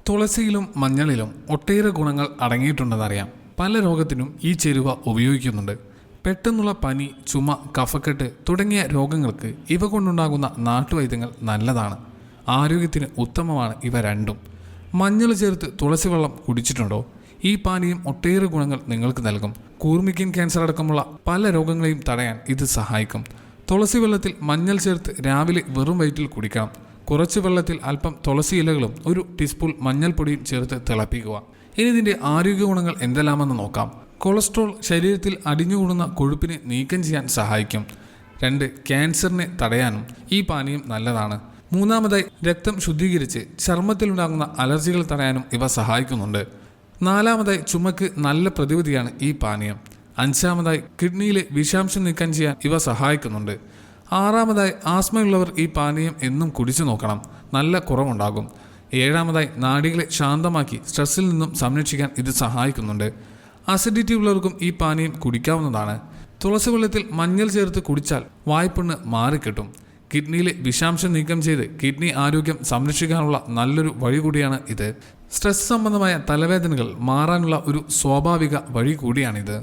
തുളസിയിലും മഞ്ഞളിലും ഒട്ടേറെ ഗുണങ്ങൾ അടങ്ങിയിട്ടുണ്ടെന്നറിയാം. പല രോഗത്തിനും ഈ ചേരുവ ഉപയോഗിക്കുന്നുണ്ട്. പെട്ടെന്നുള്ള പനി, ചുമ, കഫക്കെട്ട് തുടങ്ങിയ രോഗങ്ങൾക്ക് ഇവ കൊണ്ടുണ്ടാകുന്ന നാട്ടുവൈദ്യങ്ങൾ നല്ലതാണ്. ആരോഗ്യത്തിന് ഉത്തമമാണ് ഇവ രണ്ടും. മഞ്ഞൾ ചേർത്ത് തുളസി വെള്ളം കുടിച്ചിട്ടുണ്ടോ? ഈ പാനീയം ഒട്ടേറെ ഗുണങ്ങൾ നിങ്ങൾക്ക് നൽകും. കൂർമിക്കൻ ക്യാൻസർ അടക്കമുള്ള പല രോഗങ്ങളെയും തടയാൻ ഇത് സഹായിക്കും. തുളസി വെള്ളത്തിൽ മഞ്ഞൾ ചേർത്ത് രാവിലെ വെറും വയറ്റിൽ കുടിക്കണം. കുറച്ച് വെള്ളത്തിൽ അല്പം തുളസി ഇലകളും ഒരു ടീസ്പൂൺ മഞ്ഞൾപ്പൊടിയും ചേർത്ത് തിളപ്പിക്കുക. ഇനി ഇതിൻ്റെ ആരോഗ്യ ഗുണങ്ങൾ എന്തെല്ലാമെന്ന് നോക്കാം. കൊളസ്ട്രോൾ ശരീരത്തിൽ അടിഞ്ഞുകൂടുന്ന കൊഴുപ്പിനെ നീക്കം ചെയ്യാൻ സഹായിക്കും. 2. ക്യാൻസറിനെ തടയാനും ഈ പാനീയം നല്ലതാണ്. 3. രക്തം ശുദ്ധീകരിച്ച് ചർമ്മത്തിലുണ്ടാകുന്ന അലർജികൾ തടയാനും ഇവ സഹായിക്കുന്നുണ്ട്. 4. ചുമക്ക് നല്ല പ്രതിവിധിയാണ് ഈ പാനീയം. 5. കിഡ്നിയിലെ വിഷാംശം നീക്കം ചെയ്യാൻ ഇവ സഹായിക്കുന്നുണ്ട്. 6. ആസ്മയുള്ളവർ ഈ പാനീയം എന്നും കുടിച്ചു നോക്കണം, നല്ല കുറവുണ്ടാകും. 7. നാഡികളെ ശാന്തമാക്കി സ്ട്രെസ്സിൽ നിന്നും സംരക്ഷിക്കാൻ ഇത് സഹായിക്കുന്നുണ്ട്. അസിഡിറ്റി ഉള്ളവർക്കും ഈ പാനീയം കുടിക്കാവുന്നതാണ്. തുളസി വെള്ളത്തിൽ മഞ്ഞൾ ചേർത്ത് കുടിച്ചാൽ വായ്പുണ്ണ് മാറിക്കിട്ടും. കിഡ്നിയിലെ വിഷാംശം നീക്കം ചെയ്ത് കിഡ്നി ആരോഗ്യം സംരക്ഷിക്കാനുള്ള നല്ലൊരു വഴി കൂടിയാണ് ഇത്. സ്ട്രെസ് സംബന്ധമായ തലവേദനകൾ മാറാനുള്ള ഒരു സ്വാഭാവിക വഴി കൂടിയാണിത്.